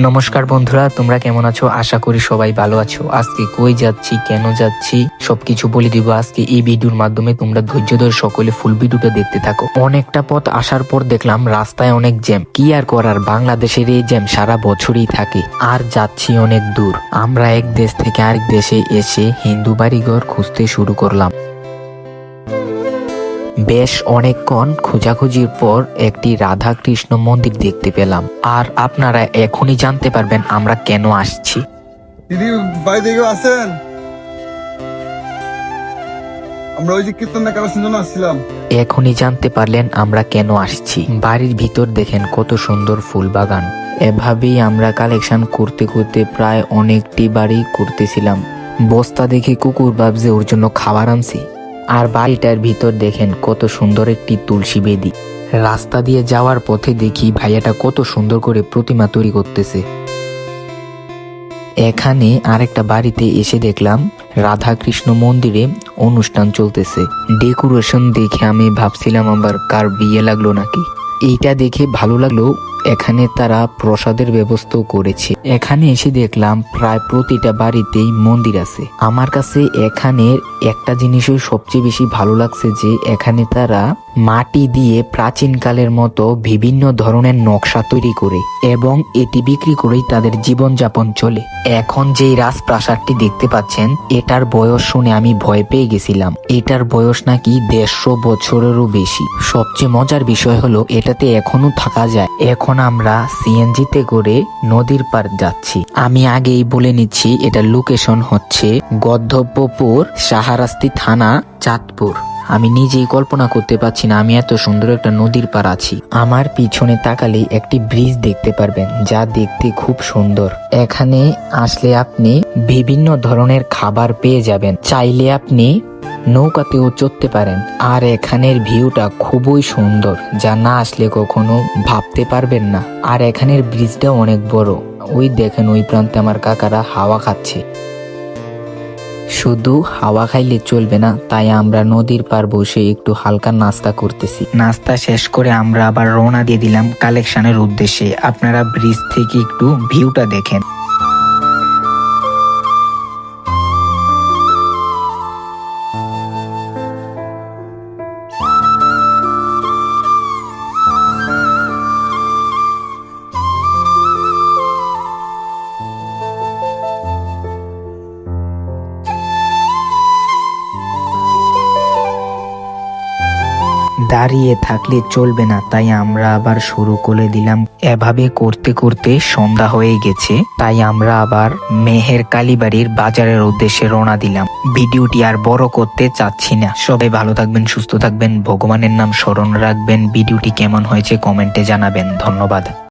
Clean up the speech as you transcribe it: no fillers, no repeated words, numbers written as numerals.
নমস্কার বন্ধুরা, তোমরা কেমন আছো? আশা করি সবাই ভালো আছো। আজকে কই যাচ্ছি, কেন যাচ্ছি সবকিছু বলে দিব আজকে এই ভিডিওর মাধ্যমে। তোমরা ধৈর্য ধরে সকলে ফুল ভিডিওটা দেখতে থাকো। অনেকটা পথ আসার পর দেখলাম রাস্তায় অনেক জ্যাম। কি আর করার, বাংলাদেশের এই জ্যাম সারা বছরই থাকে। আর যাচ্ছি অনেক দূর। আমরা এক দেশ থেকে আরেক দেশে এসে হিন্দু বাড়িঘর খুঁজতে শুরু করলাম। বেশ অনেকক্ষণ খোঁজাখুঁজির পর একটি রাধা কৃষ্ণ মন্দির দেখতে পেলাম। আর আপনারা এখনই জানতে পারবেন আমরা কেন আসছি। দিদি বাড়িতে কেউ আছেন? আমরা ওই যে কীর্তন কারোর জন্য আসছিলাম। এখনই জানতে পারলেন আমরা কেন আসছি। বাড়ির ভিতর দেখেন কত সুন্দর ফুল বাগান। এভাবেই আমরা কালেকশন করতে করতে প্রায় অনেকটি বাড়ি করতেছিলাম। বস্তা দেখে কুকুর ভাবছে ওর জন্য খাবার আনছি। আর বাড়িটার ভিতর দেখেন কত সুন্দর একটি তুলসী বেদি। রাস্তা দিয়ে যাওয়ার পথে দেখি ভাইয়াটা কত সুন্দর করে প্রতিমা তৈরি করতেছে। এখানে আরেকটা বাড়িতে এসে দেখলাম রাধা কৃষ্ণ মন্দিরে অনুষ্ঠান চলতেছে। ডেকোরেশন দেখে আমি ভাবছিলাম আবার কার বিয়ে লাগলো নাকি। এইটা দেখে ভালো লাগলো। এখানে তারা প্রসাদের ব্যবস্থাও করেছে। এখানে এসে দেখলাম প্রায় প্রতিটা বাড়িতেই মন্দির আছে। আমার কাছে এখানের একটা জিনিসই সবচেয়ে বেশি ভালো লাগছে যে এখানে তারা মাটি দিয়ে প্রাচীনকালের মতো বিভিন্ন ধরনের নকশা তৈরি করে এবং এটি বিক্রি করেই তাদের জীবনযাপন চলে। এখন যেই রাজপ্রাসাদটি দেখতে পাচ্ছেন এটার বয়স শুনে আমি ভয় পেয়ে গেছিলাম। এটার বয়স নাকি 150 বছরেরও বেশি। সবচেয়ে মজার বিষয় হলো এটাতে এখনো থাকা যায়। এখন আমরা সিএনজিতে করে নদীর পার যাচ্ছি। আমি আগেই বলে নিচ্ছি এটার লোকেশন হচ্ছে গদ্ধব্যপুর, শাহরাস্তি থানা, চাঁদপুর। আমি নিজেই কল্পনা করতে পারছি না আমি এত সুন্দর একটা নদীর পার আছি। আমার পিছনে তাকালে একটি ব্রিজ দেখতে পারবেন যা দেখতে খুব সুন্দর। এখানে আসলে আপনি বিভিন্ন ধরনের খাবার পেয়ে যাবেন। চাইলে আপনি নৌকাতেও চড়তে পারেন। আর এখানের ভিউটা খুবই সুন্দর, যা না আসলে কখনো ভাবতে পারবেন না। আর এখানের ব্রিজটা অনেক বড়। ওই দেখেন ওই প্রান্তে আমার কাকারা হাওয়া খাচ্ছে। শুধু হাওয়া খাইলে চলবে না, তাই আমরা নদীর পার বসে একটু হালকা নাস্তা করতেছি। নাস্তা শেষ করে আমরা আবার রওনা দিয়ে দিলাম কালেকশনের উদ্দেশ্যে। আপনারা ব্রিজ থেকে একটু ভিউটা দেখেন। দাঁড়িয়ে থাকলে চলবে না, তাই আমরা আবার শুরু করে দিলাম। এভাবে করতে করতে সন্ধ্যা হয়ে গেছে, তাই আমরা আবার মেহের কালীবাড়ির বাজারের উদ্দেশ্যে রওনা দিলাম। ভিডিওটি আর বড় করতে চাচ্ছি না। সবাই ভালো থাকবেন, সুস্থ থাকবেন, ভগবানের নাম স্মরণ রাখবেন। ভিডিওটি কেমন হয়েছে কমেন্টে জানাবেন। ধন্যবাদ।